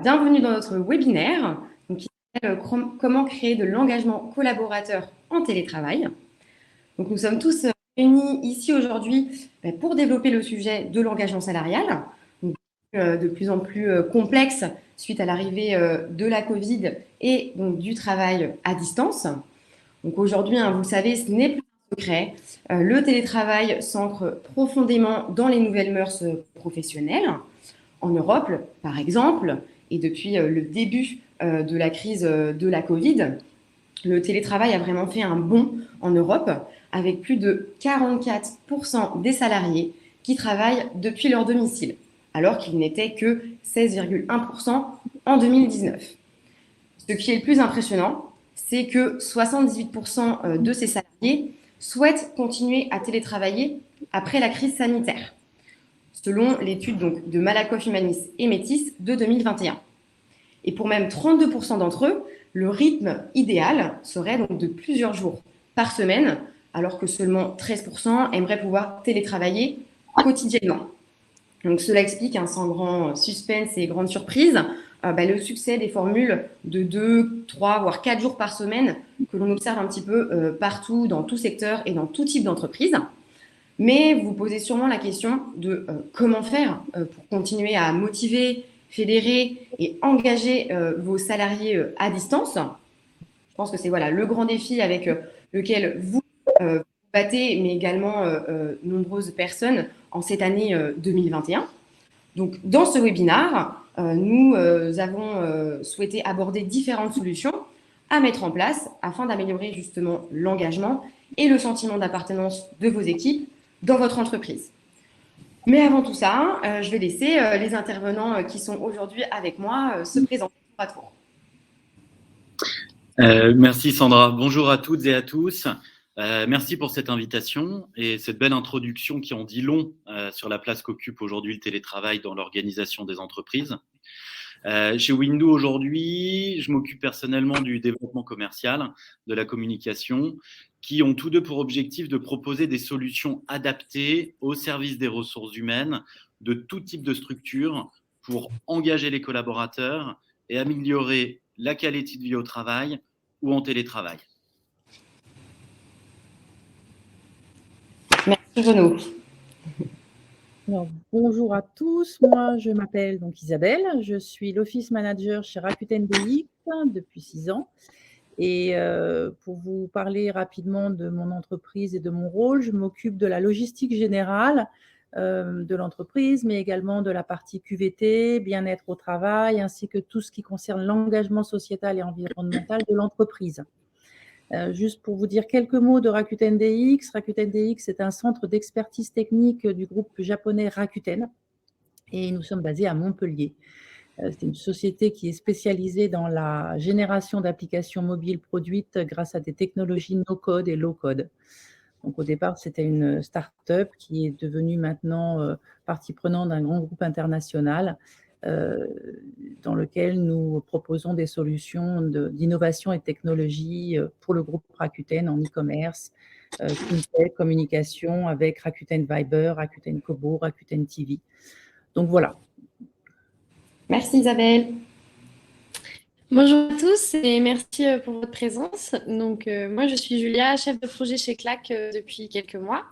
Bienvenue dans notre webinaire qui s'appelle Comment créer de l'engagement collaborateur en télétravail. Donc, nous sommes tous réunis ici aujourd'hui pour développer le sujet de l'engagement salarial, donc, de plus en plus complexe suite à l'arrivée de la Covid et donc, du travail à distance. Donc aujourd'hui, vous le savez, ce n'est plus un secret. Le télétravail s'ancre profondément dans les nouvelles mœurs professionnelles. En Europe, par exemple, et depuis le début de la crise de la Covid, le télétravail a vraiment fait un bond en Europe, avec plus de 44% des salariés qui travaillent depuis leur domicile, alors qu'il n'était que 16,1% en 2019. Ce qui est le plus impressionnant, c'est que 78% de ces salariés souhaitent continuer à télétravailler après la crise sanitaire, selon l'étude donc, de Malakoff Humanis et Métis de 2021. Et pour même 32% d'entre eux, le rythme idéal serait donc de plusieurs jours par semaine, alors que seulement 13% aimeraient pouvoir télétravailler quotidiennement. Donc cela explique, sans grand suspense et grande surprise, le succès des formules de 2, 3, voire 4 jours par semaine que l'on observe un petit peu partout, dans tout secteur et dans tout type d'entreprise. Mais vous vous posez sûrement la question de comment faire pour continuer à motiver, fédérer et engager vos salariés à distance. Je pense que c'est le grand défi avec lequel vous vous battez, mais également nombreuses personnes en cette année 2021. Donc, dans ce webinaire, nous avons souhaité aborder différentes solutions à mettre en place afin d'améliorer justement l'engagement et le sentiment d'appartenance de vos équipes dans votre entreprise. Mais avant tout ça, je vais laisser les intervenants qui sont aujourd'hui avec moi se présenter tour à tour. Merci Sandra. Bonjour à toutes et à tous. Merci pour cette invitation et cette belle introduction qui en dit long sur la place qu'occupe aujourd'hui le télétravail dans l'organisation des entreprises. Chez Windoo aujourd'hui, je m'occupe personnellement du développement commercial, de la communication, qui ont tous deux pour objectif de proposer des solutions adaptées au service des ressources humaines de tout type de structure pour engager les collaborateurs et améliorer la qualité de vie au travail ou en télétravail. Merci Renaud. Alors, bonjour à tous, moi je m'appelle donc Isabelle, je suis l'Office Manager chez Rakuten DX depuis 6 ans et pour vous parler rapidement de mon entreprise et de mon rôle, je m'occupe de la logistique générale de l'entreprise, mais également de la partie QVT, bien-être au travail, ainsi que tout ce qui concerne l'engagement sociétal et environnemental de l'entreprise. Juste pour vous dire quelques mots de Rakuten DX. Rakuten DX est un centre d'expertise technique du groupe japonais Rakuten et nous sommes basés à Montpellier. C'est une société qui est spécialisée dans la génération d'applications mobiles produites grâce à des technologies no-code et low-code. Donc au départ, c'était une start-up qui est devenue maintenant partie prenante d'un grand groupe international dans lequel nous proposons des solutions d'innovation et de technologie pour le groupe Rakuten en e-commerce, fintech, communication avec Rakuten Viber, Rakuten Kobo, Rakuten TV. Donc voilà. Merci Isabelle. Bonjour à tous et merci pour votre présence. Donc, moi, je suis Julia, chef de projet chez Clac depuis quelques mois.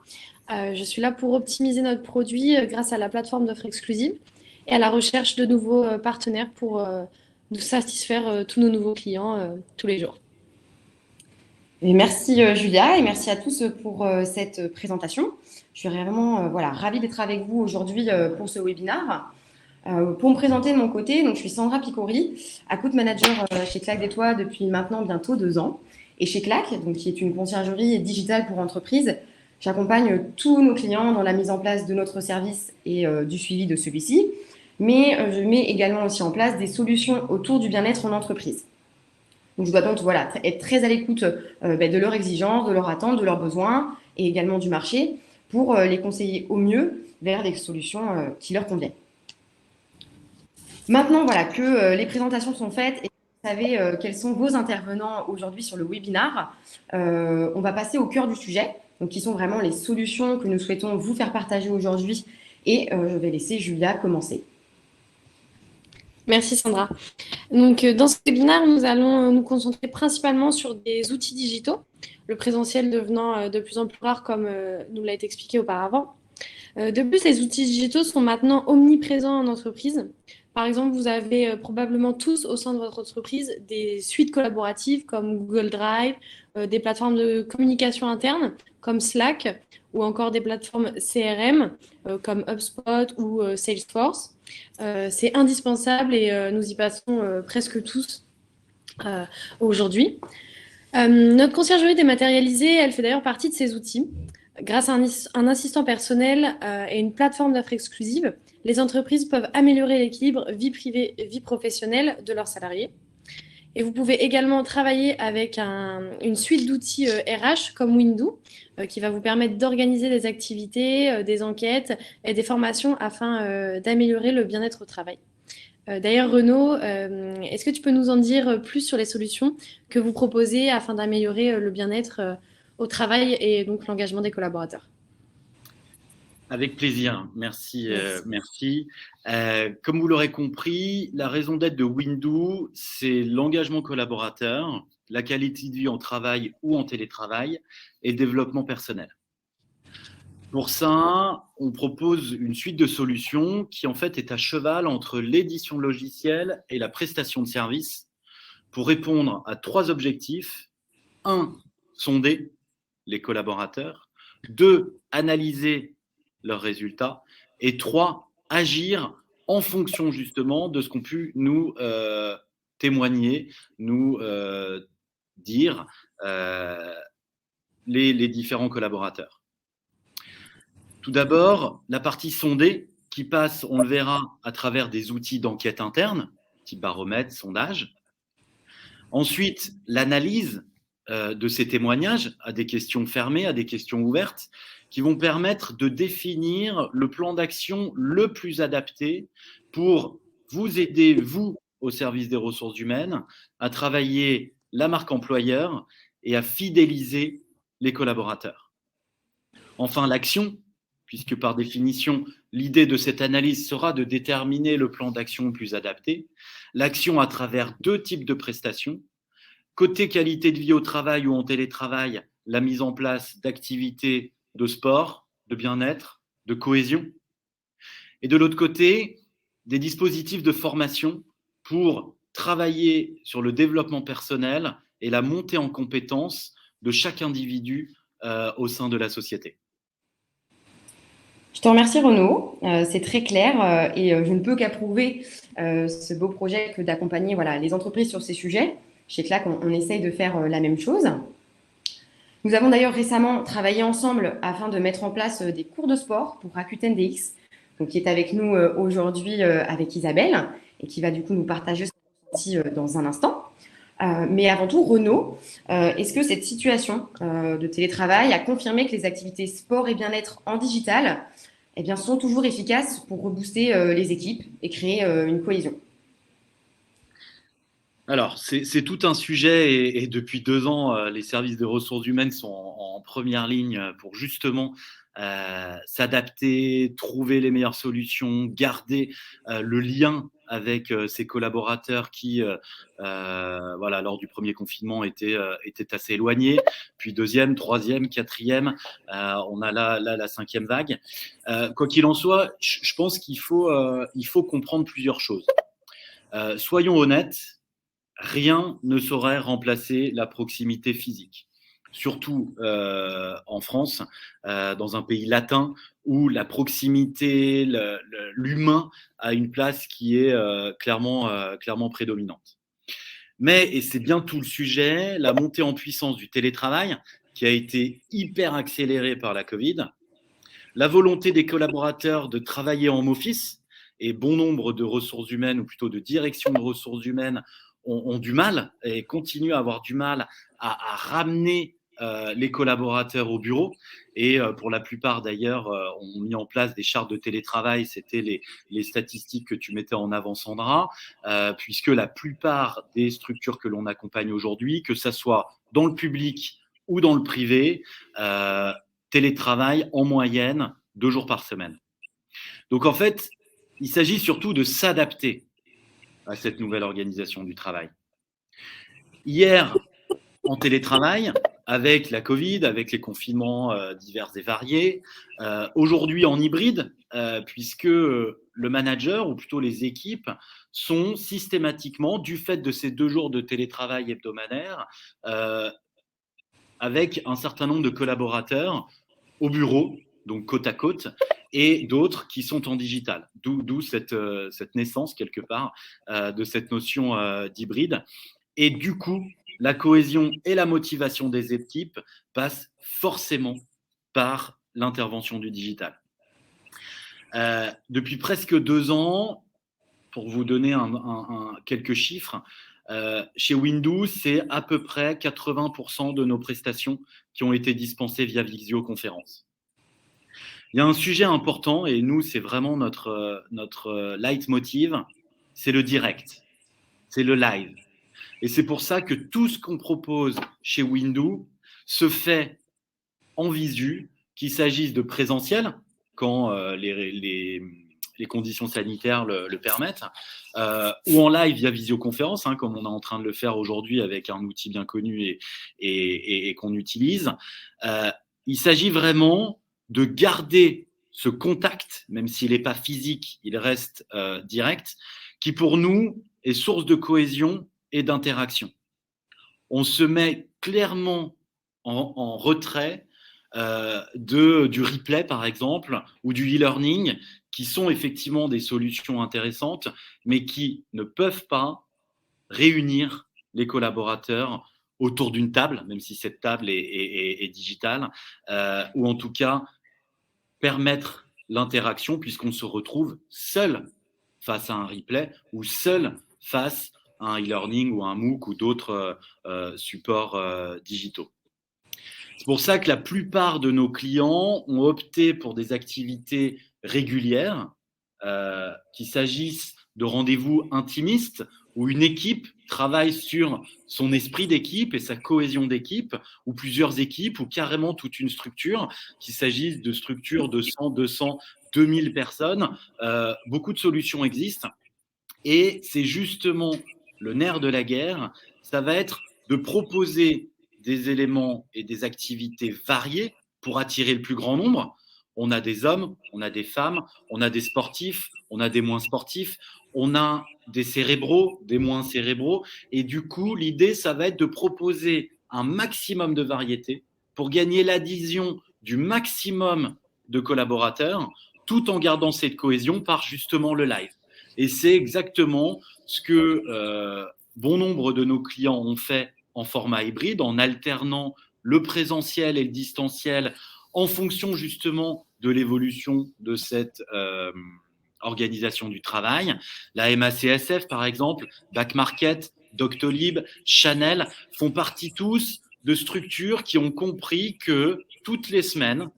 Je suis là pour optimiser notre produit grâce à la plateforme d'offres exclusives et à la recherche de nouveaux partenaires pour nous satisfaire tous nos nouveaux clients tous les jours. Et merci Julia et merci à tous pour cette présentation. Je suis vraiment ravie d'être avec vous aujourd'hui pour ce webinaire. Pour me présenter de mon côté, donc je suis Sandra Picori, account manager chez Clac des Toits depuis maintenant bientôt 2 ans. Et chez Clac, donc, qui est une conciergerie digitale pour entreprises, j'accompagne tous nos clients dans la mise en place de notre service et du suivi de celui-ci. Mais je mets également aussi en place des solutions autour du bien-être en entreprise. Donc je dois donc être très à l'écoute de leurs exigences, de leurs attentes, de leurs besoins et également du marché pour les conseiller au mieux vers des solutions qui leur conviennent. Maintenant que les présentations sont faites et que vous savez quels sont vos intervenants aujourd'hui sur le webinaire, on va passer au cœur du sujet, donc qui sont vraiment les solutions que nous souhaitons vous faire partager aujourd'hui. Et je vais laisser Julia commencer. Merci Sandra. Donc, dans ce webinaire, nous allons nous concentrer principalement sur des outils digitaux, le présentiel devenant de plus en plus rare comme nous l'a été expliqué auparavant. De plus, les outils digitaux sont maintenant omniprésents en entreprise. Par exemple, vous avez probablement tous au sein de votre entreprise des suites collaboratives comme Google Drive, des plateformes de communication interne comme Slack ou encore des plateformes CRM comme HubSpot ou Salesforce. C'est indispensable et nous y passons presque tous aujourd'hui. Notre conciergerie dématérialisée, elle fait d'ailleurs partie de ces outils. Grâce à un assistant personnel et une plateforme d'offres exclusives, les entreprises peuvent améliorer l'équilibre vie privée et vie professionnelle de leurs salariés. Et vous pouvez également travailler avec une suite d'outils RH comme Windoo, qui va vous permettre d'organiser des activités, des enquêtes et des formations afin d'améliorer le bien-être au travail. D'ailleurs, Renaud, est-ce que tu peux nous en dire plus sur les solutions que vous proposez afin d'améliorer le bien-être au travail et donc l'engagement des collaborateurs? Avec plaisir, merci. Merci. Comme vous l'aurez compris, la raison d'être de Windoo, c'est l'engagement collaborateur, la qualité de vie en travail ou en télétravail et le développement personnel. Pour ça, on propose une suite de solutions qui en fait est à cheval entre l'édition de logiciels et la prestation de services pour répondre à 3 objectifs. 1, sonder les collaborateurs. 2, analyser leurs résultats. Et 3, agir en fonction justement de ce qu'ont pu nous témoigner, nous dire les différents collaborateurs. Tout d'abord, la partie sondée qui passe, on le verra, à travers des outils d'enquête interne, type baromètre, sondage. Ensuite, l'analyse de ces témoignages à des questions fermées, à des questions ouvertes, qui vont permettre de définir le plan d'action le plus adapté pour vous aider, vous, au service des ressources humaines, à travailler la marque employeur et à fidéliser les collaborateurs. Enfin, l'action, puisque par définition, l'idée de cette analyse sera de déterminer le plan d'action le plus adapté. L'action à travers 2 types de prestations. Côté qualité de vie au travail ou en télétravail, la mise en place d'activités de sport, de bien-être, de cohésion. Et de l'autre côté, des dispositifs de formation pour travailler sur le développement personnel et la montée en compétences de chaque individu au sein de la société. Je te remercie Renaud, c'est très clair et je ne peux qu'approuver ce beau projet que d'accompagner les entreprises sur ces sujets. Chez Clac, on essaye de faire la même chose. Nous avons d'ailleurs récemment travaillé ensemble afin de mettre en place des cours de sport pour Rakuten DX, donc qui est avec nous aujourd'hui avec Isabelle et qui va du coup nous partager son ressenti dans un instant. Mais avant tout, Renaud, est-ce que cette situation de télétravail a confirmé que les activités sport et bien-être en digital sont toujours efficaces pour rebooster les équipes et créer une cohésion? Alors, c'est tout un sujet et depuis 2 ans, les services de ressources humaines sont en première ligne pour justement s'adapter, trouver les meilleures solutions, garder le lien avec ses collaborateurs qui, lors du premier confinement, étaient assez éloignés. Puis 2e, 3e, 4e, on a là la 5e vague. Quoi qu'il en soit, je pense qu'il faut comprendre plusieurs choses. Soyons honnêtes, rien ne saurait remplacer la proximité physique. Surtout en France, dans un pays latin où la proximité, l'humain a une place qui est clairement prédominante. Mais, et c'est bien tout le sujet, la montée en puissance du télétravail qui a été hyper accélérée par la Covid, la volonté des collaborateurs de travailler en home office, et bon nombre de ressources humaines, ou plutôt de directions de ressources humaines, ont du mal et continuent à avoir du mal à ramener les collaborateurs au bureau. Et pour la plupart, d'ailleurs, ont mis en place des chartes de télétravail. C'était les statistiques que tu mettais en avant, Sandra, puisque la plupart des structures que l'on accompagne aujourd'hui, que ça soit dans le public ou dans le privé, télétravail en moyenne 2 jours par semaine. Donc, en fait, il s'agit surtout de s'adapter. à cette nouvelle organisation du travail. Hier, en télétravail, avec la Covid, avec les confinements divers et variés, aujourd'hui en hybride, puisque le manager, ou plutôt les équipes, sont systématiquement, du fait de ces 2 jours de télétravail hebdomadaire, avec un certain nombre de collaborateurs au bureau, donc côte à côte, et d'autres qui sont en digital. D'où cette naissance, quelque part, de cette notion d'hybride. Et du coup, la cohésion et la motivation des équipes passent forcément par l'intervention du digital. Depuis presque 2 ans, pour vous donner quelques chiffres, chez Windows, c'est à peu près 80% de nos prestations qui ont été dispensées via visioconférence. Il y a un sujet important, et nous, c'est vraiment notre leitmotiv, c'est le direct, c'est le live. Et c'est pour ça que tout ce qu'on propose chez Windows se fait en visu, qu'il s'agisse de présentiel, quand les conditions sanitaires le permettent, ou en live via visioconférence, comme on est en train de le faire aujourd'hui avec un outil bien connu et qu'on utilise. Il s'agit vraiment de garder ce contact, même s'il n'est pas physique, il reste direct, qui pour nous est source de cohésion et d'interaction. On se met clairement en retrait du replay, par exemple, ou du e-learning, qui sont effectivement des solutions intéressantes, mais qui ne peuvent pas réunir les collaborateurs autour d'une table, même si cette table est digitale, ou en tout cas permettre l'interaction, puisqu'on se retrouve seul face à un replay ou seul face à un e-learning ou un MOOC ou d'autres supports digitaux. C'est pour ça que la plupart de nos clients ont opté pour des activités régulières, qu'il s'agisse de rendez-vous intimistes où une équipe travaille sur son esprit d'équipe et sa cohésion d'équipe, ou plusieurs équipes, ou carrément toute une structure, qu'il s'agisse de structures de 100, 200, 2000 personnes. Beaucoup de solutions existent. Et c'est justement le nerf de la guerre, ça va être de proposer des éléments et des activités variées pour attirer le plus grand nombre. On a des hommes, on a des femmes, on a des sportifs, on a des moins sportifs, on a des cérébraux, des moins cérébraux. Et du coup, l'idée, ça va être de proposer un maximum de variété pour gagner l'adhésion du maximum de collaborateurs, tout en gardant cette cohésion par justement le live. Et c'est exactement ce que bon nombre de nos clients ont fait en format hybride, en alternant le présentiel et le distanciel en fonction justement de l'évolution de cette organisation du travail. La MACSF, par exemple, Back Market, Doctolib, Chanel font partie tous de structures qui ont compris que toutes les semaines,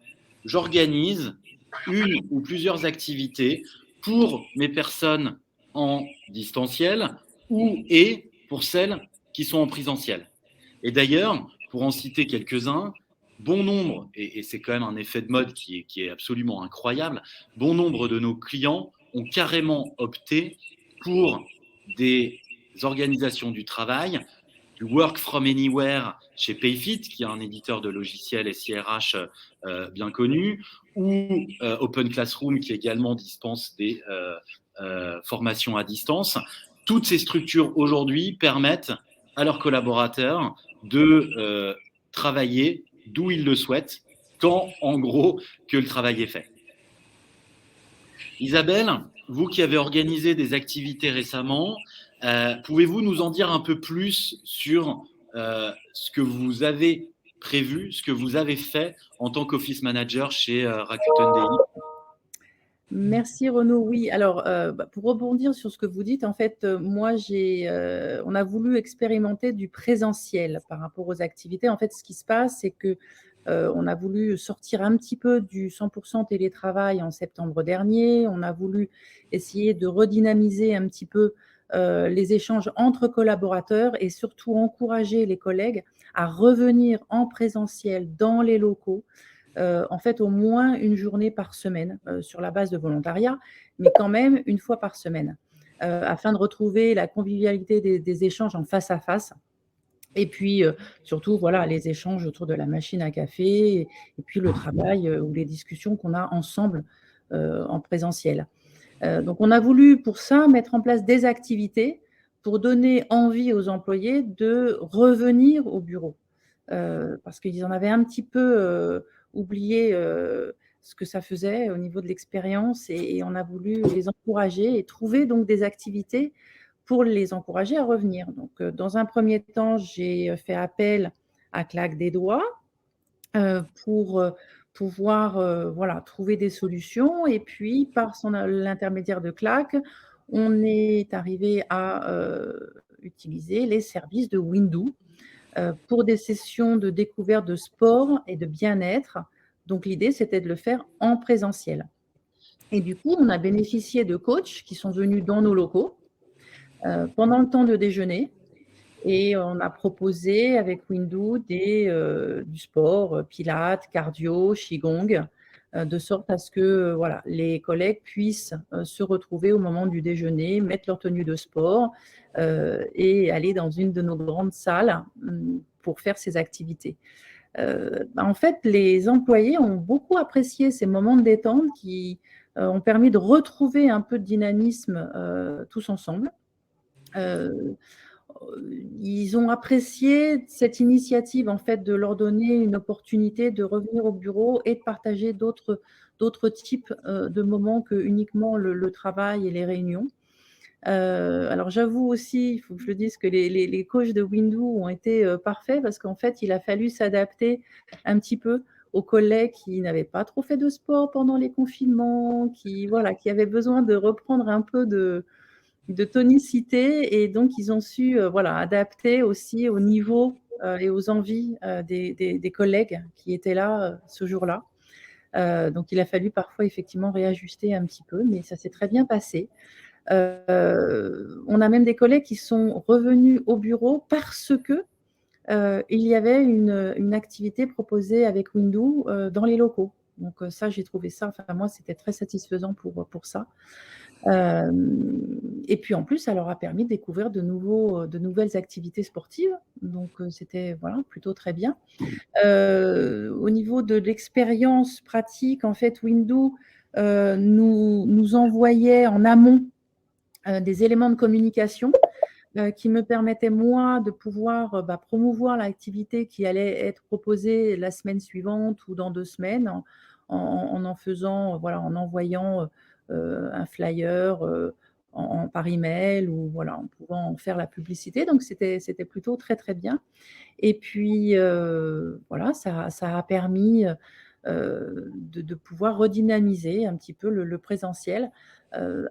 j'organise une ou plusieurs activités pour mes personnes en distanciel et pour celles qui sont en présentiel. Et d'ailleurs, pour en citer quelques-uns, bon nombre, et c'est quand même un effet de mode qui est absolument incroyable, bon nombre de nos clients ont carrément opté pour des organisations du travail, du work from anywhere chez Payfit, qui est un éditeur de logiciels SIRH bien connu, ou Open Classroom, qui également dispense des formations à distance. Toutes ces structures aujourd'hui permettent à leurs collaborateurs de travailler d'où ils le souhaitent, tant en gros que le travail est fait. Isabelle, vous qui avez organisé des activités récemment, pouvez-vous nous en dire un peu plus sur ce que vous avez prévu, ce que vous avez fait en tant qu'office manager chez Rakuten DI? Merci Renaud. Oui, alors pour rebondir sur ce que vous dites, en fait, moi, on a voulu expérimenter du présentiel par rapport aux activités. En fait, ce qui se passe, c'est que on a voulu sortir un petit peu du 100% télétravail en septembre dernier. On a voulu essayer de redynamiser un petit peu les échanges entre collaborateurs et surtout encourager les collègues à revenir en présentiel dans les locaux. En fait, au moins une journée par semaine sur la base de volontariat, mais quand même une fois par semaine. afin de retrouver la convivialité des échanges en face à face. Et puis, surtout, voilà, les échanges autour de la machine à café et puis le travail ou les discussions qu'on a ensemble en présentiel. Donc, on a voulu pour ça mettre en place des activités pour donner envie aux employés de revenir au bureau. Parce qu'ils en avaient un petit peu oublié ce que ça faisait au niveau de l'expérience et on a voulu les encourager et trouver donc des activités pour les encourager à revenir. Donc, dans un premier temps, j'ai fait appel à Claque des Doigts pour pouvoir voilà, trouver des solutions. Et puis, par l'intermédiaire de Claque, on est arrivé à utiliser les services de Windoo pour des sessions de découverte de sport et de bien-être. Donc, l'idée, c'était de le faire en présentiel. Et du coup, on a bénéficié de coachs qui sont venus dans nos locaux pendant le temps de déjeuner. Et on a proposé avec Windoo du sport, pilates, cardio, qigong, de sorte à ce que voilà, les collègues puissent se retrouver au moment du déjeuner, mettre leur tenue de sport et aller dans une de nos grandes salles pour faire ces activités. En fait, les employés ont beaucoup apprécié ces moments de détente qui ont permis de retrouver un peu de dynamisme tous ensemble. Ils ont apprécié cette initiative, en fait, de leur donner une opportunité de revenir au bureau et de partager d'autres types de moments que uniquement le travail et les réunions. Alors j'avoue aussi, il faut que je le dise, que les coachs de Windoo ont été parfaits parce qu'en fait, il a fallu s'adapter un petit peu aux collègues qui n'avaient pas trop fait de sport pendant les confinements, qui avaient besoin de reprendre un peu de tonicité, et donc ils ont su adapter aussi au niveau et aux envies des collègues qui étaient là ce jour-là. Donc il a fallu parfois effectivement réajuster un petit peu, mais ça s'est très bien passé. On a même des collègues qui sont revenus au bureau parce que il y avait une activité proposée avec Windoo dans les locaux. Donc ça, j'ai trouvé ça, enfin moi, c'était très satisfaisant pour ça. Et puis en plus, ça leur a permis de découvrir de nouvelles activités sportives. Donc c'était plutôt très bien. Au niveau de l'expérience pratique, en fait, Windoo nous envoyait en amont des éléments de communication qui me permettaient, moi, de pouvoir promouvoir l'activité qui allait être proposée la semaine suivante ou dans 2 semaines en faisant, en envoyant un flyer par email ou en pouvant en faire la publicité. Donc, c'était plutôt très, très bien. Et puis, ça a permis de pouvoir redynamiser un petit peu le présentiel.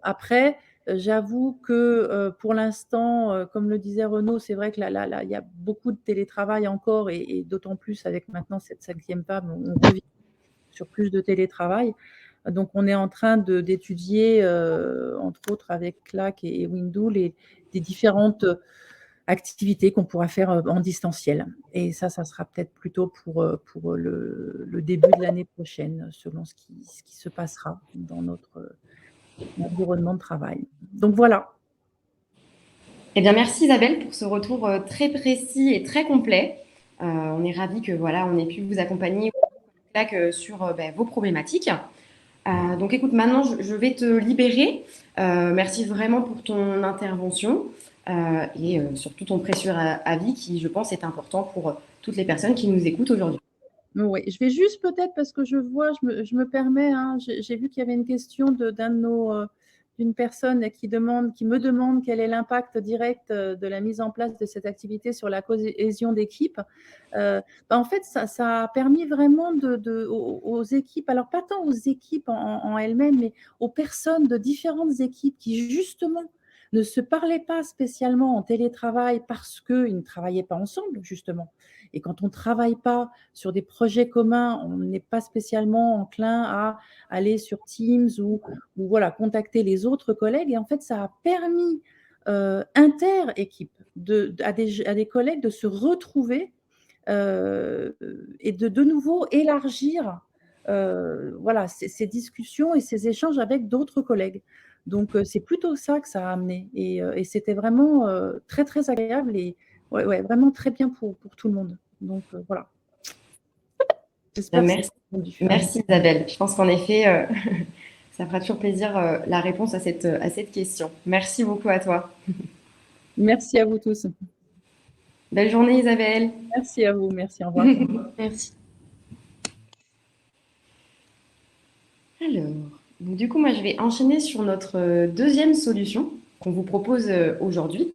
Après, j'avoue que pour l'instant, comme le disait Renaud, c'est vrai que là, il y a beaucoup de télétravail encore et d'autant plus avec maintenant cette 5e vague, on revient sur plus de télétravail. Donc, on est en train d'étudier, entre autres avec Claque et Windoo, des différentes activités qu'on pourra faire en distanciel. Et ça sera peut-être plutôt pour le début de l'année prochaine, selon ce qui se passera dans notre environnement de travail. Donc voilà. Eh bien, merci Isabelle pour ce retour très précis et très complet. On est ravis que on ait pu vous accompagner sur vos problématiques. Donc écoute, maintenant je vais te libérer. Merci vraiment pour ton intervention et surtout ton précieux avis qui, je pense, est important pour toutes les personnes qui nous écoutent aujourd'hui. Oui, je vais juste peut-être, parce que je vois, je me permets, j'ai vu qu'il y avait une question d'une personne qui me demande quel est l'impact direct de la mise en place de cette activité sur la cohésion d'équipe. En fait, ça a permis vraiment aux équipes, alors pas tant aux équipes en elles-mêmes, mais aux personnes de différentes équipes qui justement ne se parlaient pas spécialement en télétravail parce qu'ils ne travaillaient pas ensemble, justement. Et quand on ne travaille pas sur des projets communs, on n'est pas spécialement enclin à aller sur Teams ou contacter les autres collègues. Et en fait, ça a permis inter-équipe à des collègues de se retrouver et de nouveau élargir ces discussions et ces échanges avec d'autres collègues. Donc, c'est plutôt ça que ça a amené. Et c'était vraiment très, très agréable et ouais, vraiment très bien pour tout le monde. Donc, voilà. J'espère que Merci, c'est répondu. merci Isabelle. Je pense qu'en effet, ça fera toujours plaisir la réponse à cette question. Merci beaucoup à toi. Merci à vous tous. Belle journée Isabelle. Merci à vous. Merci. Au revoir. Merci. Alors, donc, du coup, moi, je vais enchaîner sur notre deuxième solution qu'on vous propose aujourd'hui.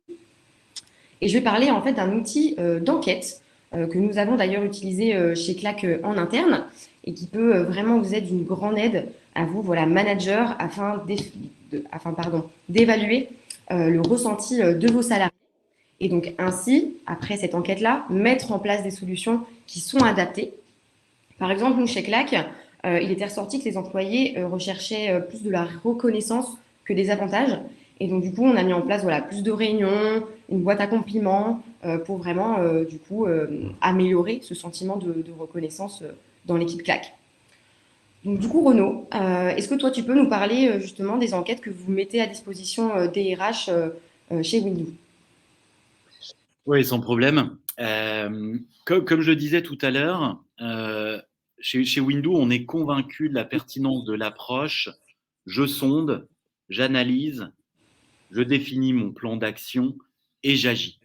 Et je vais parler en fait d'un outil d'enquête que nous avons d'ailleurs utilisé chez Clack en interne et qui peut vraiment vous être d'une grande aide à vous, voilà, manager, afin d'évaluer le ressenti de vos salariés. Et donc ainsi, après cette enquête-là, mettre en place des solutions qui sont adaptées. Par exemple, nous, chez Clack, il était ressorti que les employés recherchaient plus de la reconnaissance que des avantages. Et donc, du coup, on a mis en place voilà, plus de réunions, une boîte à compliments pour vraiment, améliorer ce sentiment de reconnaissance dans l'équipe Clack. Donc, du coup, Renaud, est-ce que toi, tu peux nous parler justement des enquêtes que vous mettez à disposition des RH chez Windows? Oui, sans problème. Comme je le disais tout à l'heure, chez Windows, on est convaincu de la pertinence de l'approche. Je sonde, j'analyse, je définis mon plan d'action et j'agis.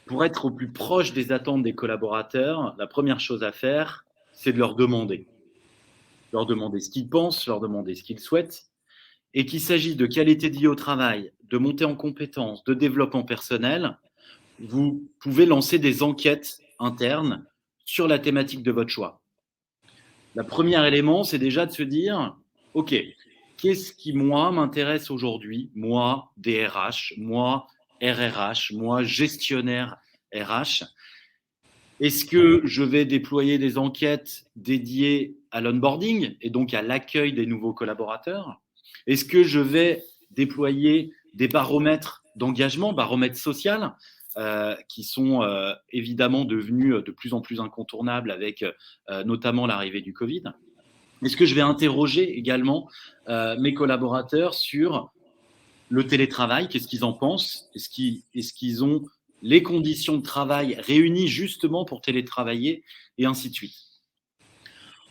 Pour être au plus proche des attentes des collaborateurs, la première chose à faire, c'est de leur demander. Leur demander ce qu'ils pensent, leur demander ce qu'ils souhaitent. Et qu'il s'agisse de qualité de vie au travail, de montée en compétences, de développement personnel, vous pouvez lancer des enquêtes internes sur la thématique de votre choix. Le premier élément, c'est déjà de se dire, OK, qu'est-ce qui, moi, m'intéresse aujourd'hui, moi, DRH, moi, RRH, moi, gestionnaire RH? Est-ce que je vais déployer des enquêtes dédiées à l'onboarding et donc à l'accueil des nouveaux collaborateurs? Est-ce que je vais déployer des baromètres d'engagement, baromètres sociaux, qui sont évidemment devenus de plus en plus incontournables avec notamment l'arrivée du Covid? Est-ce que je vais interroger également mes collaborateurs sur le télétravail? Qu'est-ce qu'ils en pensent? Est-ce qu'ils ont les conditions de travail réunies justement pour télétravailler et ainsi de suite?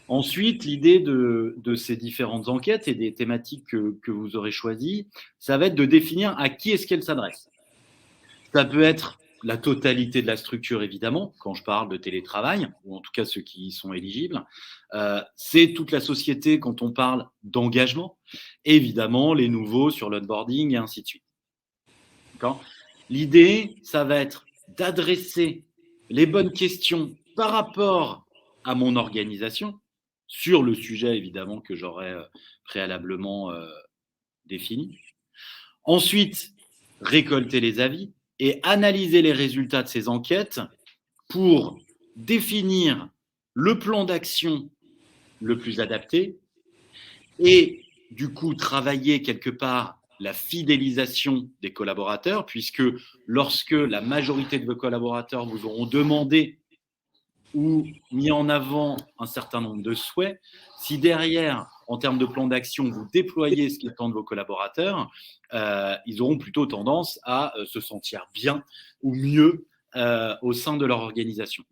Ensuite, l'idée de ces différentes enquêtes et des thématiques que vous aurez choisies, ça va être de définir à qui est-ce qu'elles s'adressent. Ça peut être la totalité de la structure, évidemment, quand je parle de télétravail, ou en tout cas ceux qui y sont éligibles. C'est toute la société quand on parle d'engagement, évidemment les nouveaux sur l'onboarding et ainsi de suite. L'idée, ça va être d'adresser les bonnes questions par rapport à mon organisation, sur le sujet évidemment que j'aurais préalablement défini. Ensuite, récolter les avis et analyser les résultats de ces enquêtes pour définir le plan d'action le plus adapté et du coup travailler quelque part la fidélisation des collaborateurs, puisque lorsque la majorité de vos collaborateurs vous auront demandé ou mis en avant un certain nombre de souhaits, si derrière, en termes de plan d'action, vous déployez ce qu'attendent vos collaborateurs, ils auront plutôt tendance à se sentir bien ou mieux au sein de leur organisation.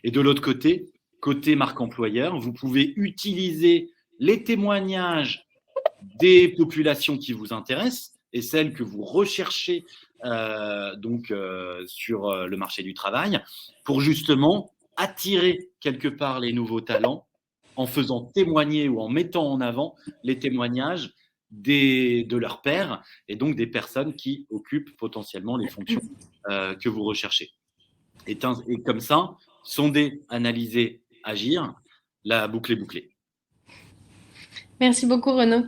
Et de l'autre côté, côté marque employeur, vous pouvez utiliser les témoignages des populations qui vous intéressent et celles que vous recherchez sur le marché du travail pour justement attirer quelque part les nouveaux talents en faisant témoigner ou en mettant en avant les témoignages de leurs pairs et donc des personnes qui occupent potentiellement les fonctions que vous recherchez. Et comme ça, sonder, analyser, agir, la boucle est bouclée. Merci beaucoup, Renaud.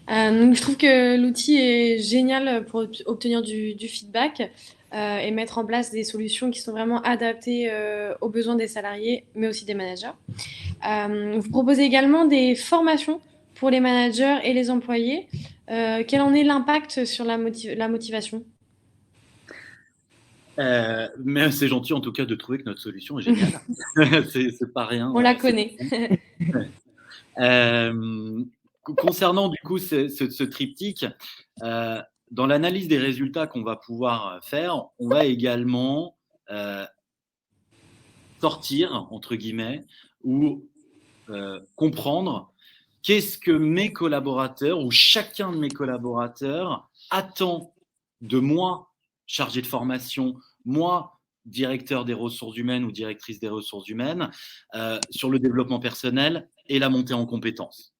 Donc, je trouve que l'outil est génial pour obtenir du feedback et mettre en place des solutions qui sont vraiment adaptées aux besoins des salariés, mais aussi des managers. Vous proposez également des formations pour les managers et les employés. Quel en est l'impact sur la motivation? Mais c'est gentil en tout cas de trouver que notre solution est géniale. C'est pas rien. On la connaît. concernant du coup ce triptyque, dans l'analyse des résultats qu'on va pouvoir faire, on va également sortir, entre guillemets, ou comprendre qu'est-ce que mes collaborateurs ou chacun de mes collaborateurs attend de moi, chargé de formation, moi, directeur des ressources humaines ou directrice des ressources humaines, sur le développement personnel et la montée en compétences.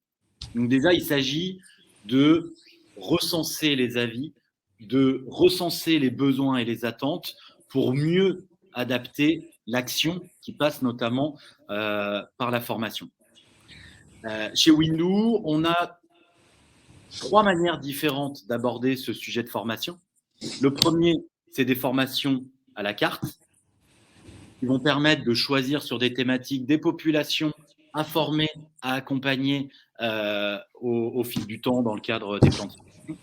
Donc déjà, il s'agit de recenser les avis, de recenser les besoins et les attentes pour mieux adapter l'action qui passe notamment par la formation. Chez Windoo, on a 3 manières différentes d'aborder ce sujet de formation. Le premier, c'est des formations à la carte qui vont permettre de choisir sur des thématiques des populations à former, à accompagner au fil du temps dans le cadre des plans de formation,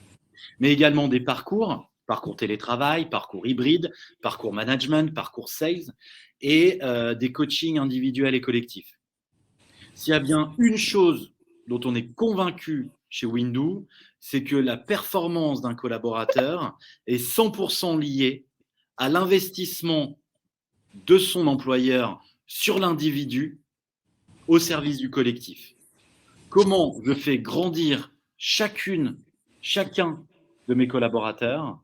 mais également des parcours télétravail, parcours hybride, parcours management, parcours sales et des coachings individuels et collectifs. S'il y a bien une chose dont on est convaincu chez Windoo, c'est que la performance d'un collaborateur est 100% liée à l'investissement de son employeur sur l'individu au service du collectif. Comment je fais grandir chacun de mes collaborateurs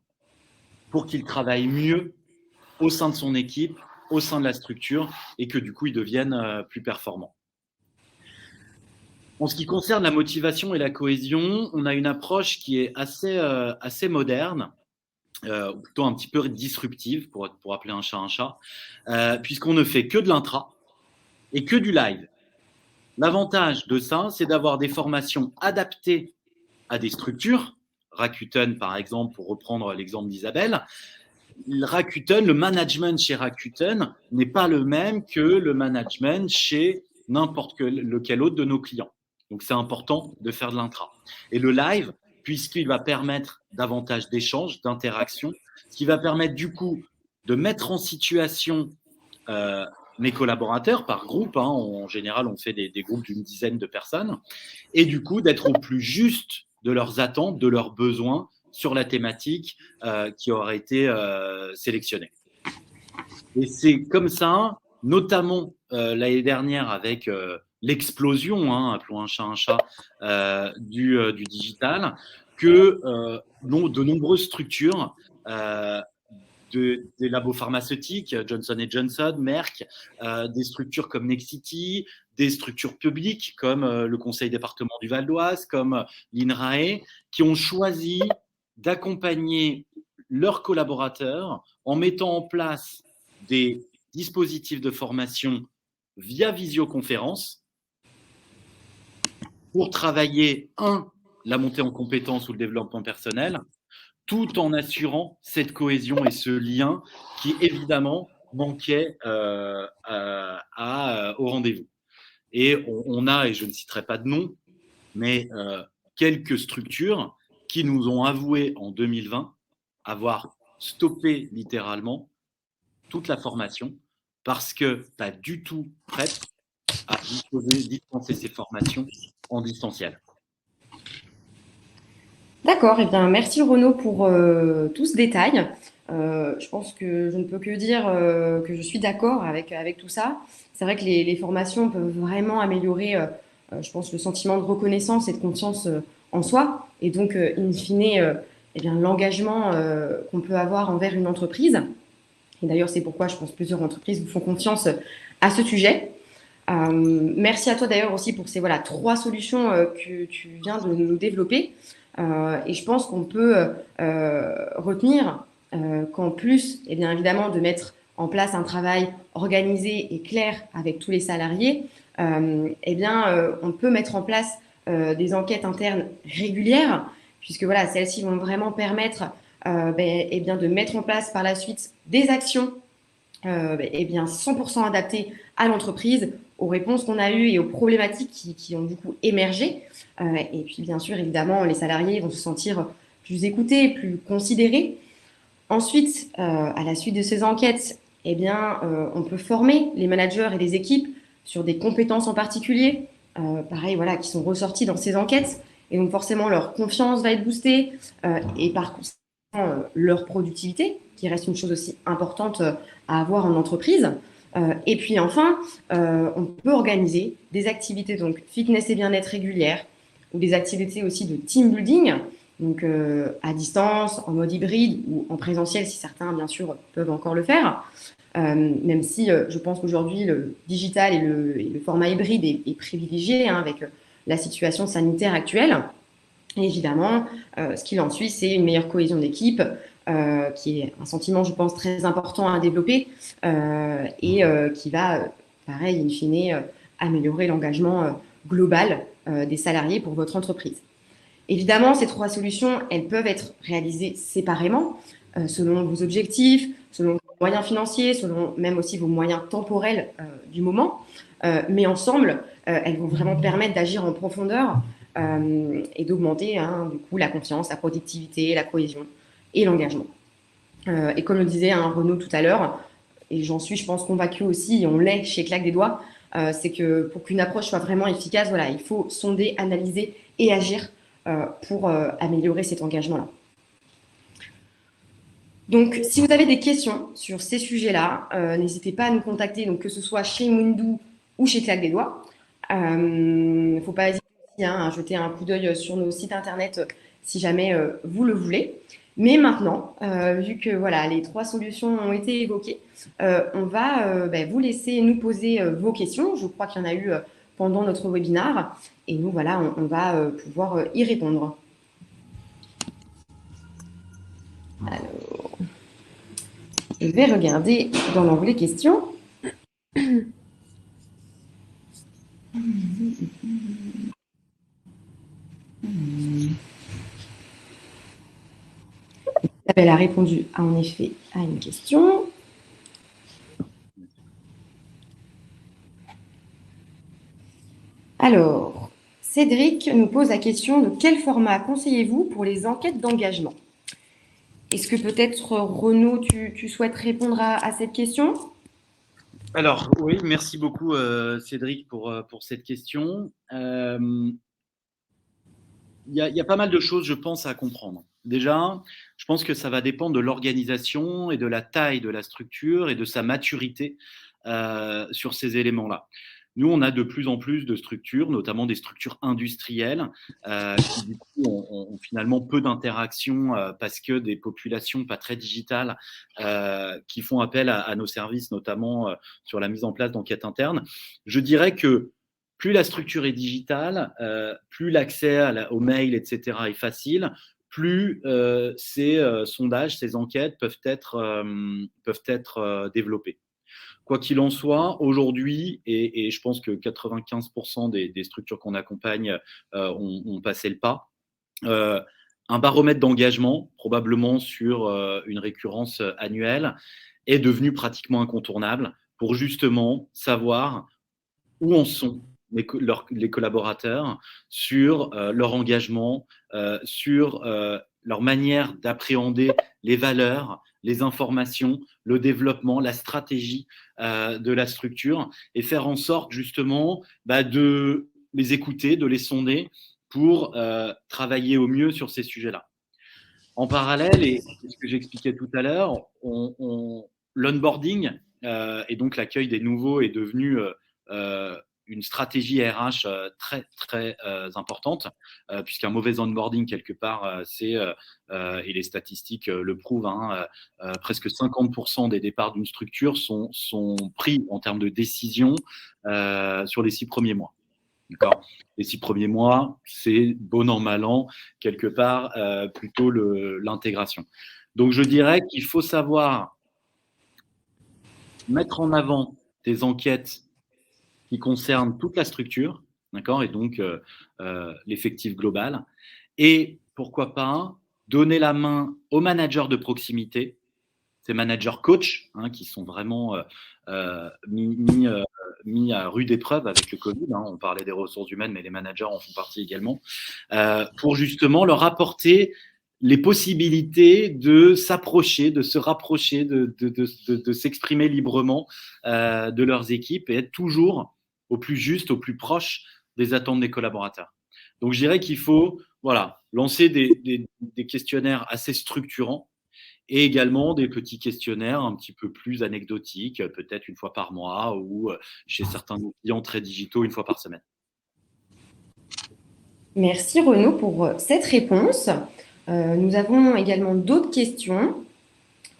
pour qu'ils travaillent mieux au sein de son équipe, au sein de la structure et que du coup, ils deviennent plus performants. En ce qui concerne la motivation et la cohésion, on a une approche qui est assez moderne, plutôt un petit peu disruptive, pour appeler un chat, puisqu'on ne fait que de l'intra et que du live. L'avantage de ça, c'est d'avoir des formations adaptées à des structures. Rakuten, par exemple, pour reprendre l'exemple d'Isabelle, le management chez Rakuten n'est pas le même que le management chez n'importe lequel autre de nos clients. Donc, c'est important de faire de l'intra. Et le live, puisqu'il va permettre davantage d'échanges, d'interactions, ce qui va permettre du coup de mettre en situation mes collaborateurs par groupe. En général, on fait des groupes d'une dizaine de personnes. Et du coup, d'être au plus juste de leurs attentes, de leurs besoins sur la thématique qui aura été sélectionnée. Et c'est comme ça, notamment l'année dernière avec l'explosion, appelons un chat, du digital, que de nombreuses structures, des labos pharmaceutiques, Johnson & Johnson, Merck, des structures comme Nexity, des structures publiques comme le Conseil département du Val d'Oise, comme l'INRAE, qui ont choisi d'accompagner leurs collaborateurs en mettant en place des dispositifs de formation via visioconférence pour travailler, la montée en compétences ou le développement personnel, tout en assurant cette cohésion et ce lien qui, évidemment, manquait au rendez-vous. Et on a, et je ne citerai pas de nom, mais quelques structures qui nous ont avoué en 2020 avoir stoppé littéralement toute la formation parce que pas du tout prête à dispenser ces formations en distanciel. D'accord, eh bien, merci Renaud pour tout ce détail. Je pense que je ne peux que dire que je suis d'accord avec tout ça. C'est vrai que les formations peuvent vraiment améliorer, je pense, le sentiment de reconnaissance et de confiance en soi, et donc, in fine, eh bien, l'engagement qu'on peut avoir envers une entreprise. Et d'ailleurs, c'est pourquoi je pense que plusieurs entreprises vous font confiance à ce sujet. Merci à toi d'ailleurs aussi pour ces 3 solutions que tu viens de nous développer. Et je pense qu'on peut retenir qu'en plus, eh bien évidemment, de mettre en place un travail organisé et clair avec tous les salariés, eh bien, on peut mettre en place des enquêtes internes régulières, puisque celles-ci vont vraiment permettre eh bien, de mettre en place par la suite des actions eh bien 100% adaptées à l'entreprise, aux réponses qu'on a eues et aux problématiques qui ont du coup émergé. Et puis bien sûr, évidemment, les salariés vont se sentir plus écoutés, plus considérés. Ensuite, à la suite de ces enquêtes, eh bien, on peut former les managers et les équipes sur des compétences en particulier, pareil, qui sont ressorties dans ces enquêtes Et donc forcément, leur confiance va être boostée et par conséquent, leur productivité, qui reste une chose aussi importante à avoir en entreprise. Et puis enfin, on peut organiser des activités donc fitness et bien-être régulières ou des activités aussi de team building, donc à distance, en mode hybride ou en présentiel si certains bien sûr peuvent encore le faire. Même si je pense qu'aujourd'hui le digital et le format hybride est privilégié avec la situation sanitaire actuelle. Et évidemment, ce qu'il en suit, c'est une meilleure cohésion d'équipe, qui est un sentiment, je pense, très important à développer et qui va, pareil, in fine, améliorer l'engagement global des salariés pour votre entreprise. Évidemment, ces 3 solutions, elles peuvent être réalisées séparément, selon vos objectifs, selon vos moyens financiers, selon même aussi vos moyens temporels du moment. Mais ensemble, elles vont vraiment permettre d'agir en profondeur et d'augmenter du coup la confiance, la productivité, la cohésion et l'engagement. Et comme le disait Renaud tout à l'heure, et j'en suis, je pense, convaincue aussi, et on l'est chez Claque des Doigts, c'est que pour qu'une approche soit vraiment efficace, voilà, il faut sonder, analyser et agir pour améliorer cet engagement-là. Donc, si vous avez des questions sur ces sujets-là, n'hésitez pas à nous contacter, donc que ce soit chez Moondou ou chez Claque des Doigts. Il ne faut pas hésiter aussi, à jeter un coup d'œil sur nos sites internet si jamais vous le voulez. Mais maintenant, vu que voilà, les 3 solutions ont été évoquées, on va vous laisser nous poser vos questions. Je crois qu'il y en a eu pendant notre webinaire. Et nous, voilà, on va pouvoir y répondre. Alors, je vais regarder dans l'onglet questions. Elle a répondu en effet à une question. Alors, Cédric nous pose la question de quel format conseillez-vous pour les enquêtes d'engagement? Est-ce que peut-être, Renaud, tu souhaites répondre à cette question? Alors, oui, merci beaucoup, Cédric, pour cette question. Il y a pas mal de choses, je pense, à comprendre. Déjà, je pense que ça va dépendre de l'organisation et de la taille de la structure et de sa maturité sur ces éléments-là. Nous, on a de plus en plus de structures, notamment des structures industrielles, qui du coup ont finalement peu d'interaction parce que des populations pas très digitales qui font appel à nos services, notamment sur la mise en place d'enquêtes internes. Je dirais que plus la structure est digitale, plus l'accès aux mails, etc. est facile, plus ces sondages, ces enquêtes peuvent être développés. Quoi qu'il en soit, aujourd'hui, et je pense que 95% des structures qu'on accompagne ont passé le pas, un baromètre d'engagement, probablement sur une récurrence annuelle, est devenu pratiquement incontournable pour justement savoir où en sont les collaborateurs sur leur engagement, sur leur manière d'appréhender les valeurs, les informations, le développement, la stratégie de la structure et faire en sorte justement de les écouter, de les sonder pour travailler au mieux sur ces sujets-là. En parallèle, et ce que j'expliquais tout à l'heure, l'onboarding et donc l'accueil des nouveaux est devenu une stratégie RH très très importante, puisqu'un mauvais onboarding quelque part, et les statistiques le prouvent, presque 50% des départs d'une structure sont pris en termes de décision sur les 6 premiers mois. D'accord. Les 6 premiers mois, c'est bon an, mal an, quelque part, plutôt l'intégration. Donc, je dirais qu'il faut savoir mettre en avant des enquêtes qui concernent toute la structure, d'accord, et donc l'effectif global. Et pourquoi pas donner la main aux managers de proximité, ces managers coach, qui sont vraiment mis à rude épreuve avec le Covid. On parlait des ressources humaines, mais les managers en font partie également, pour justement leur apporter les possibilités de s'approcher, de se rapprocher, de s'exprimer librement de leurs équipes et être toujours au plus juste, au plus proche des attentes des collaborateurs. Donc, je dirais qu'il faut lancer des questionnaires assez structurants et également des petits questionnaires un petit peu plus anecdotiques, peut-être une fois par mois ou chez certains de nos clients très digitaux, une fois par semaine. Merci Renaud pour cette réponse. Nous avons également d'autres questions,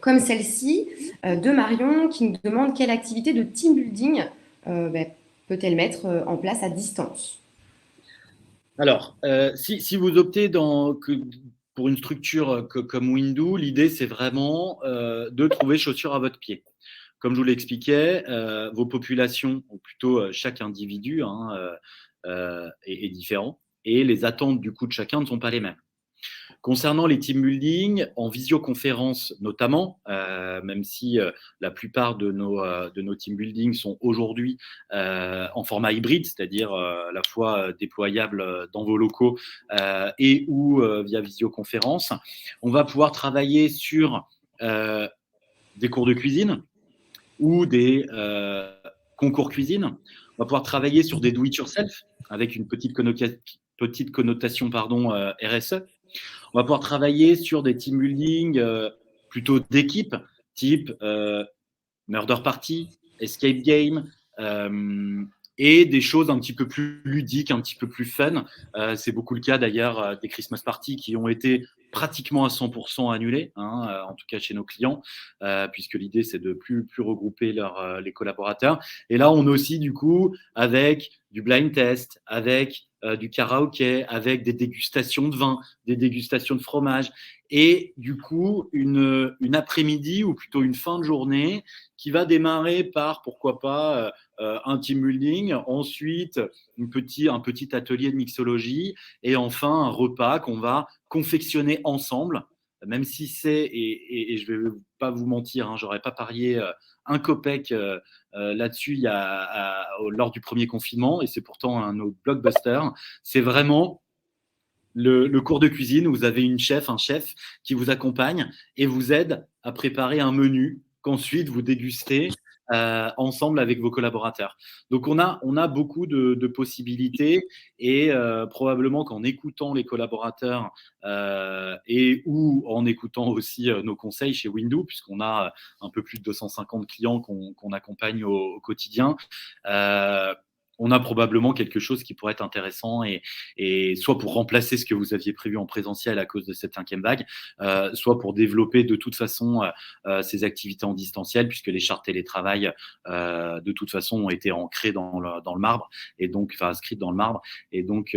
comme celle-ci de Marion qui nous demande quelle activité de team building peut-elle mettre en place à distance. Alors, si vous optez pour une structure comme Windoo, l'idée c'est vraiment de trouver chaussure à votre pied. Comme je vous l'expliquais, vos populations, ou plutôt chaque individu est différent et les attentes du coup de chacun ne sont pas les mêmes. Concernant les team building, en visioconférence notamment, même si la plupart de nos team building sont aujourd'hui en format hybride, c'est-à-dire à la fois déployable dans vos locaux et ou via visioconférence, on va pouvoir travailler sur des cours de cuisine ou des concours cuisine. On va pouvoir travailler sur des do-it-yourself avec une petite connotation RSE. On va pouvoir travailler sur des team building plutôt d'équipe, type Murder Party, Escape Game, et des choses un petit peu plus ludiques, un petit peu plus fun. C'est beaucoup le cas d'ailleurs des Christmas Party qui ont été pratiquement à 100% annulés, en tout cas chez nos clients, puisque l'idée c'est de plus regrouper les collaborateurs. Et là, on a aussi du coup avec du blind test, avec du karaoké, avec des dégustations de vin, des dégustations de fromage, et du coup une après-midi ou plutôt une fin de journée qui va démarrer par, pourquoi pas, un team building, ensuite un petit atelier de mixologie, et enfin un repas qu'on va confectionner ensemble, même si c'est, et je ne vais pas vous mentir, j'aurais pas parié un copec là-dessus lors du premier confinement, et c'est pourtant un autre blockbuster. C'est vraiment le cours de cuisine où vous avez un chef qui vous accompagne et vous aide à préparer un menu qu'ensuite vous dégustez ensemble avec vos collaborateurs. Donc on a beaucoup de possibilités, et probablement qu'en écoutant les collaborateurs et ou en écoutant aussi nos conseils chez Windoo, puisqu'on a un peu plus de 250 clients qu'on accompagne au quotidien, on a probablement quelque chose qui pourrait être intéressant, et soit pour remplacer ce que vous aviez prévu en présentiel à cause de cette 5e vague, soit pour développer de toute façon ces activités en distanciel, puisque les chartes télétravail de toute façon ont été ancrées dans le marbre, et donc inscrites dans le marbre, et donc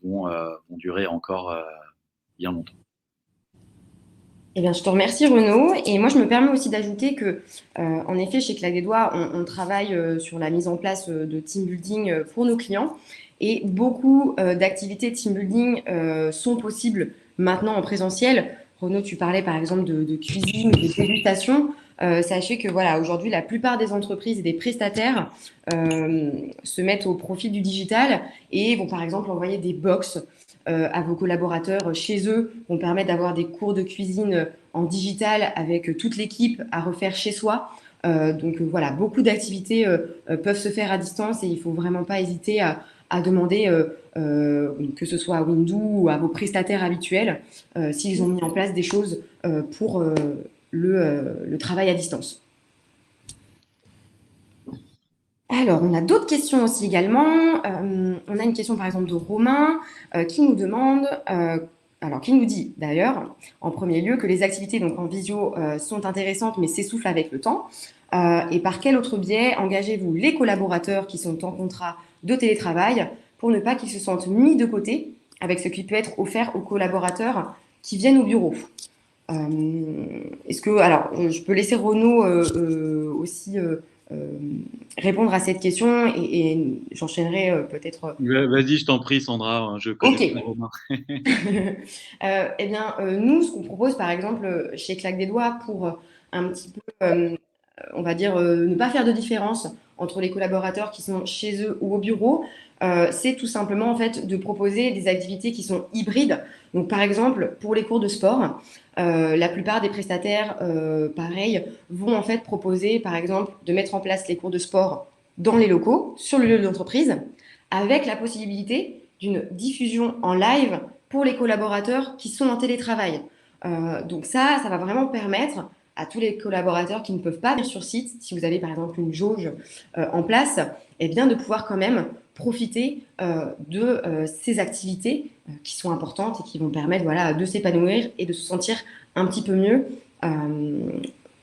vont durer encore bien longtemps. Eh bien, je te remercie Renaud, et moi je me permets aussi d'ajouter que, en effet, chez Claque des Doigts, on travaille sur la mise en place de team building pour nos clients, et beaucoup d'activités team building sont possibles maintenant en présentiel. Renaud, tu parlais par exemple de cuisine ou de dégustation. Sachez que voilà, aujourd'hui, la plupart des entreprises et des prestataires se mettent au profit du digital et vont par exemple envoyer des box à vos collaborateurs chez eux, vont permettre d'avoir des cours de cuisine en digital avec toute l'équipe à refaire chez soi. Donc voilà, beaucoup d'activités peuvent se faire à distance, et il ne faut vraiment pas hésiter à demander, que ce soit à Windoo ou à vos prestataires habituels, s'ils ont mis en place des choses pour le travail à distance. Alors, on a d'autres questions aussi également. On a une question par exemple de Romain qui nous demande, qui nous dit d'ailleurs en premier lieu que les activités donc, en visio sont intéressantes mais s'essoufflent avec le temps. Et par quel autre biais engagez-vous les collaborateurs qui sont en contrat de télétravail pour ne pas qu'ils se sentent mis de côté avec ce qui peut être offert aux collaborateurs qui viennent au bureau? Je peux laisser Renaud aussi répondre à cette question, et j'enchaînerai peut-être. Vas-y, je t'en prie, Sandra, je connais Ok. Romain. Nous, ce qu'on propose par exemple chez Claque des Doigts pour un petit peu, on va dire, ne pas faire de différence entre les collaborateurs qui sont chez eux ou au bureau, c'est tout simplement en fait de proposer des activités qui sont hybrides. Donc par exemple, pour les cours de sport, la plupart des prestataires, pareil, vont en fait proposer par exemple de mettre en place les cours de sport dans les locaux, sur le lieu de l'entreprise, avec la possibilité d'une diffusion en live pour les collaborateurs qui sont en télétravail. Donc ça va vraiment permettre à tous les collaborateurs qui ne peuvent pas venir sur site, si vous avez par exemple une jauge en place, eh bien de pouvoir quand même profiter de ces activités qui sont importantes et qui vont permettre voilà, de s'épanouir et de se sentir un petit peu mieux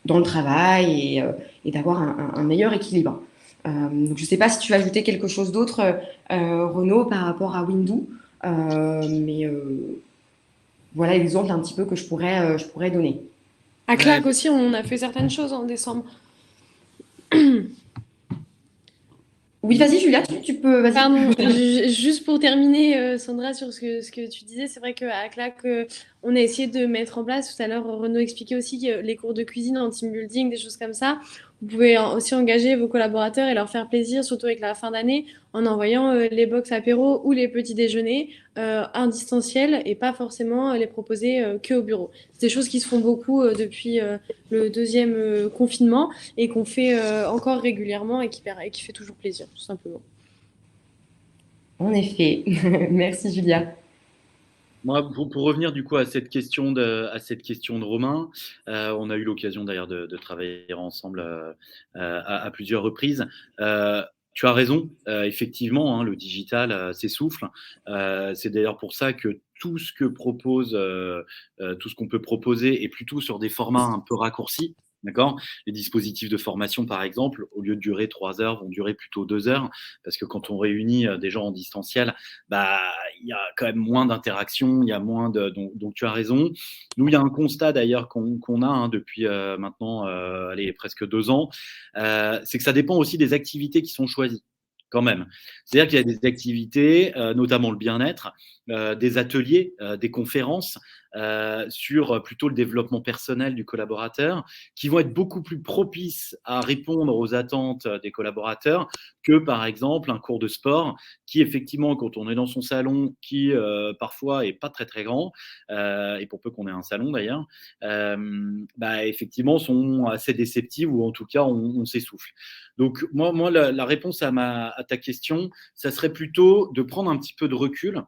dans le travail et d'avoir un meilleur équilibre. Donc je ne sais pas si tu veux ajouter quelque chose d'autre, Renaud, par rapport à Windoo, mais voilà l'exemple un petit peu que je pourrais donner. À Clac aussi, on a fait certaines choses en décembre. Oui, vas-y, Julia, tu peux. Vas-y. Pardon, juste pour terminer, Sandra, sur ce que tu disais, c'est vrai qu'à Clac, on a essayé de mettre en place, tout à l'heure, Renaud expliquait aussi que les cours de cuisine en team building, des choses comme ça. Vous pouvez aussi engager vos collaborateurs et leur faire plaisir, surtout avec la fin d'année, en envoyant les box apéro ou les petits déjeuners en distanciel et pas forcément les proposer que au bureau. C'est des choses qui se font beaucoup depuis le deuxième confinement et qu'on fait encore régulièrement et qui fait toujours plaisir, tout simplement. En effet. Merci, Julia. Moi, pour revenir du coup à cette question de Romain, on a eu l'occasion d'ailleurs de travailler ensemble à plusieurs reprises. Tu as raison, effectivement, hein, le digital s'essouffle. C'est d'ailleurs pour ça que tout ce qu'on peut proposer est plutôt sur des formats un peu raccourcis. D'accord. Les dispositifs de formation, par exemple, au lieu de durer 3 heures, vont durer plutôt 2 heures, parce que quand on réunit des gens en distanciel, bah, il y a quand même moins d'interaction, il y a moins de. Donc tu as raison. Nous, il y a un constat d'ailleurs qu'on a hein, depuis maintenant, allez, presque 2 ans, c'est que ça dépend aussi des activités qui sont choisies. Quand même. C'est-à-dire qu'il y a des activités, notamment le bien-être, des ateliers, des conférences sur plutôt le développement personnel du collaborateur, qui vont être beaucoup plus propices à répondre aux attentes des collaborateurs que, par exemple, un cours de sport qui, effectivement, quand on est dans son salon, qui parfois est pas très très grand, et pour peu qu'on ait un salon d'ailleurs, bah, effectivement, sont assez déceptives ou en tout cas, on s'essouffle. Donc, moi la réponse à ta question, ça serait plutôt de prendre un petit peu de recul.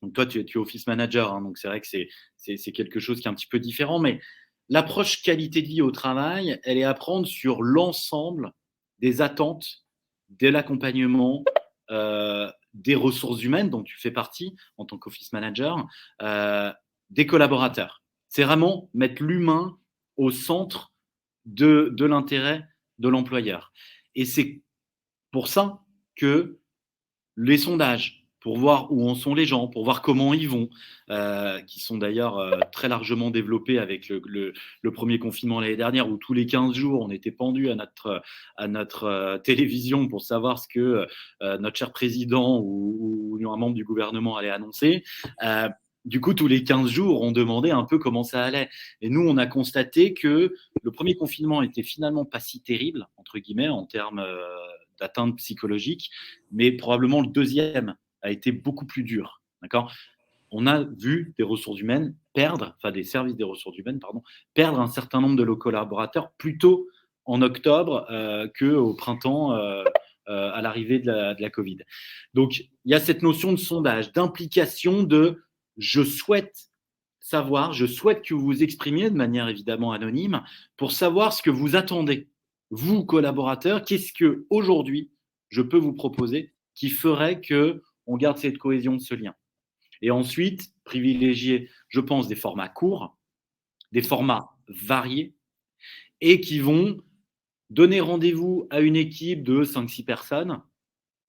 Donc, toi, tu es office manager, hein, donc c'est vrai que c'est quelque chose qui est un petit peu différent, mais l'approche qualité de vie au travail, elle est à prendre sur l'ensemble des attentes, de l'accompagnement, des ressources humaines dont tu fais partie en tant qu'office manager, des collaborateurs. C'est vraiment mettre l'humain au centre de l'intérêt de l'employeur. Et c'est pour ça que les sondages, pour voir où en sont les gens, pour voir comment ils vont, qui sont d'ailleurs très largement développés avec le premier confinement l'année dernière, où tous les 15 jours, on était pendu à notre télévision pour savoir ce que notre cher président ou un membre du gouvernement allait annoncer. Du coup, tous les 15 jours, on demandait un peu comment ça allait. Et nous, on a constaté que le premier confinement était finalement pas si terrible, entre guillemets, en termes d'atteinte psychologique, mais probablement le deuxième a été beaucoup plus dur. D'accord ? On a vu des ressources humaines perdre, enfin des services des ressources humaines, pardon, perdre un certain nombre de nos collaborateurs plutôt en octobre qu'au printemps à l'arrivée de la Covid. Donc, il y a cette notion de sondage, d'implication de je souhaite savoir, je souhaite que vous vous exprimiez de manière évidemment anonyme pour savoir ce que vous attendez. Vous, collaborateurs, qu'est-ce que aujourd'hui je peux vous proposer qui ferait qu'on garde cette cohésion de ce lien? Et ensuite, privilégier, je pense, des formats courts, des formats variés et qui vont donner rendez-vous à une équipe de 5-6 personnes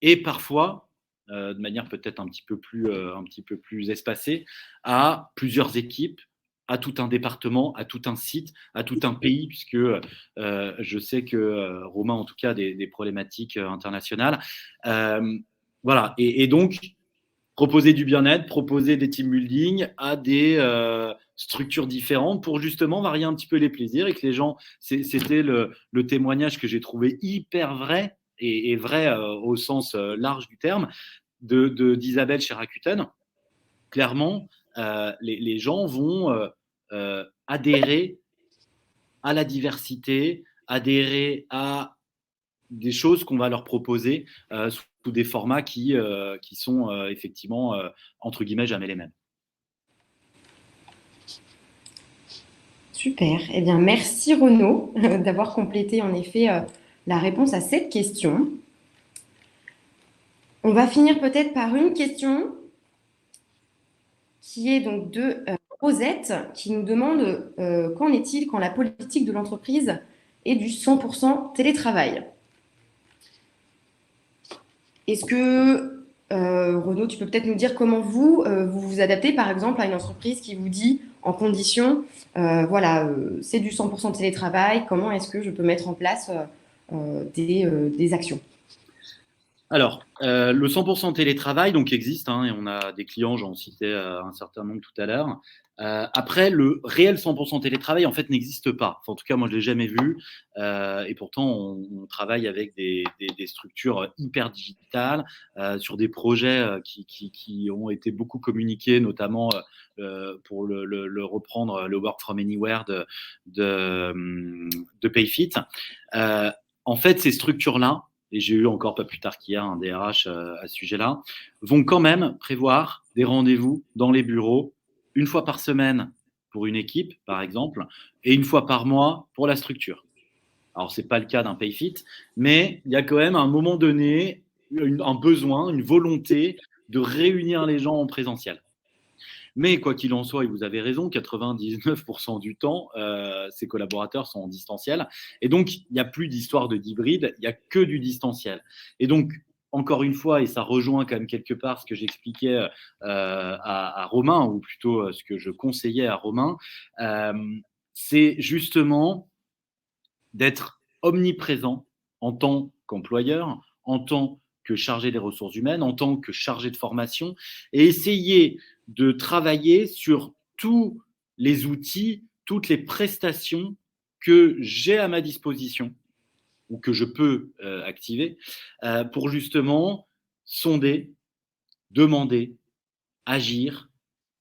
et parfois, de manière peut-être un petit peu plus espacée, à plusieurs équipes, à tout un département, à tout un site, à tout un pays, puisque je sais que Romain, en tout cas, a des problématiques internationales. Voilà, et donc, proposer du bien-être, proposer des team building à des structures différentes pour justement varier un petit peu les plaisirs et que les gens, c'était le témoignage que j'ai trouvé hyper vrai et vrai au sens large du terme d'Isabelle chez Rakuten. Clairement, les gens vont adhérer à la diversité, adhérer à des choses qu'on va leur proposer sous sous des formats qui sont effectivement, entre guillemets, jamais les mêmes. Super. Eh bien, merci Renaud d'avoir complété en effet la réponse à cette question. On va finir peut-être par une question qui est donc de Rosette, qui nous demande qu'en est-il quand la politique de l'entreprise est du 100% télétravail? Est-ce que, Renaud, tu peux peut-être nous dire comment vous vous adaptez, par exemple, à une entreprise qui vous dit en condition, voilà, c'est du 100% télétravail, comment est-ce que je peux mettre en place des actions? Alors, le 100% télétravail donc existe, hein, et on a des clients, j'en citais un certain nombre tout à l'heure. Après, le réel 100% télétravail, en fait, n'existe pas. Enfin, en tout cas, moi, je ne l'ai jamais vu. Et pourtant, on travaille avec des structures hyper digitales sur des projets qui ont été beaucoup communiqués, notamment pour le reprendre, le Work from Anywhere de Payfit. En fait, ces structures-là, et j'ai eu encore pas plus tard qu'hier un DRH à ce sujet-là, vont quand même prévoir des rendez-vous dans les bureaux une fois par semaine pour une équipe, par exemple, et une fois par mois pour la structure. Alors, ce n'est pas le cas d'un Payfit, mais il y a quand même à un moment donné un besoin, une volonté de réunir les gens en présentiel. Mais quoi qu'il en soit, et vous avez raison, 99% du temps, ces collaborateurs sont en distanciel. Et donc, il n'y a plus d'histoire d'hybride, il n'y a que du distanciel. Et donc, encore une fois, et ça rejoint quand même quelque part ce que j'expliquais à Romain, ou plutôt ce que je conseillais à Romain, c'est justement d'être omniprésent en tant qu'employeur, en tant que chargé des ressources humaines, en tant que chargé de formation, et essayer de travailler sur tous les outils, toutes les prestations que j'ai à ma disposition ou que je peux activer pour justement sonder, demander, agir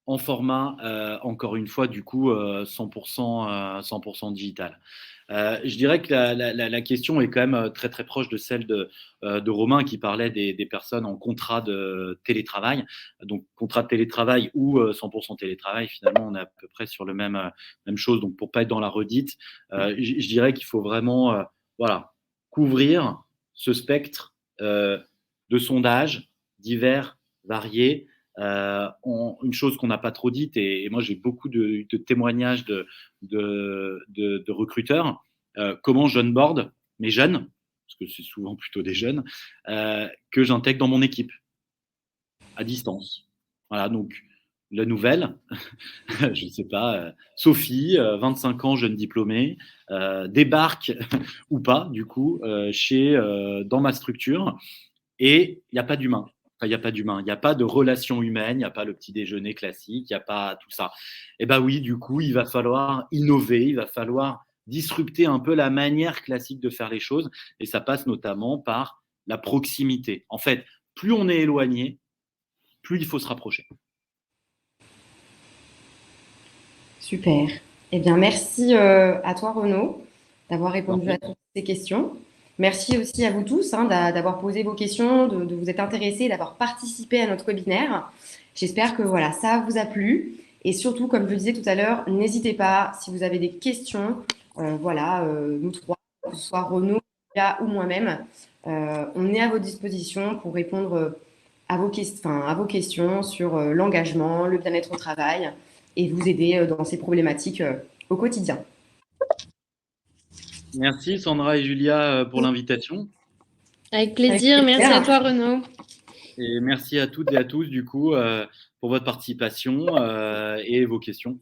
en format, encore une fois, du coup, 100% digital. Je dirais que la question est quand même très très proche de celle de Romain qui parlait des personnes en contrat de télétravail. Donc contrat de télétravail ou 100% télétravail, finalement on est à peu près sur le même chose. Donc pour pas être dans la redite, je dirais qu'il faut vraiment voilà, couvrir ce spectre de sondages divers, variés. Une chose qu'on n'a pas trop dite, et moi j'ai beaucoup de témoignages de recruteurs, comment j'onboard mes jeunes, parce que c'est souvent plutôt des jeunes, que j'intègre dans mon équipe, à distance. Voilà, donc la nouvelle, je ne sais pas, Sophie, 25 ans, jeune diplômée, débarque ou pas, du coup, dans ma structure, et il n'y a pas d'humain. Enfin, il n'y a pas d'humain, il n'y a pas de relation humaine, il n'y a pas le petit déjeuner classique, il n'y a pas tout ça. Et bien oui, du coup, il va falloir innover, il va falloir disrupter un peu la manière classique de faire les choses. Et ça passe notamment par la proximité. En fait, plus on est éloigné, plus il faut se rapprocher. Super. Eh bien, merci à toi, Renaud, d'avoir répondu à toutes ces questions. Merci aussi à vous tous d'avoir posé vos questions, de vous être intéressés, d'avoir participé à notre webinaire. J'espère que voilà, ça vous a plu. Et surtout, comme je le disais tout à l'heure, n'hésitez pas, si vous avez des questions, nous trois, que ce soit Renaud, Julia ou moi-même, on est à votre disposition pour répondre à vos questions sur l'engagement, le bien-être au travail et vous aider dans ces problématiques au quotidien. Merci Sandra et Julia pour l'invitation. Avec plaisir. Merci à toi Renaud. Et merci à toutes et à tous du coup pour votre participation et vos questions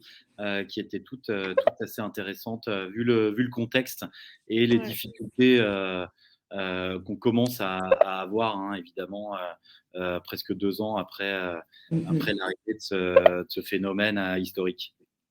qui étaient toutes assez intéressantes vu le contexte et les difficultés qu'on commence à avoir hein, évidemment presque 2 ans après l'arrivée de ce phénomène historique.